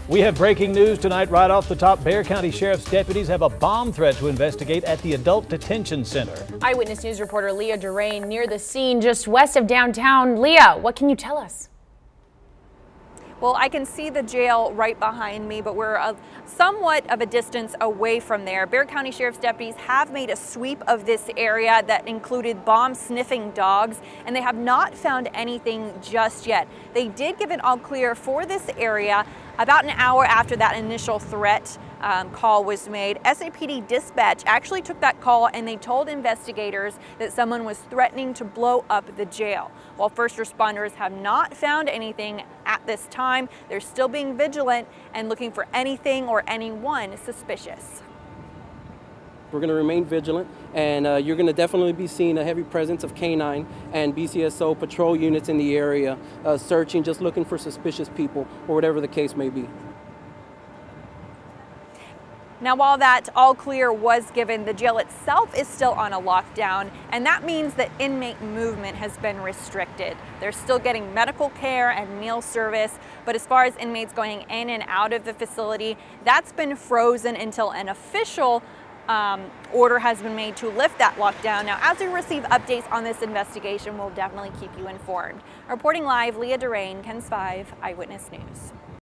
We have breaking news tonight right off the top. Bexar County Sheriff's deputies have a bomb threat to investigate at the Adult Detention Center. Eyewitness News reporter Leah Durain near the scene just west of downtown. Leah, what can you tell us? Well, I can see the jail right behind me, but we're somewhat of a distance away from there. Bexar County Sheriff's deputies have made a sweep of this area that included bomb-sniffing dogs, and they have not found anything just yet. They did give an all clear for this area about an hour after that initial threat call was made. SAPD dispatch actually took that call and they told investigators that someone was threatening to blow up the jail. While first responders have not found anything at this time, they're still being vigilant and looking for anything or anyone suspicious. We're going to remain vigilant, and you're going to definitely be seeing a heavy presence of K9 and BCSO patrol units in the area, searching, just looking for suspicious people or whatever the case may be. Now, while that all clear was given, the jail itself is still on a lockdown, and that means that inmate movement has been restricted. They're still getting medical care and meal service, but as far as inmates going in and out of the facility, that's been frozen until an official order has been made to lift that lockdown. Now, as we receive updates on this investigation, we'll definitely keep you informed. Reporting live, Leah Durain, KENS 5 Eyewitness News.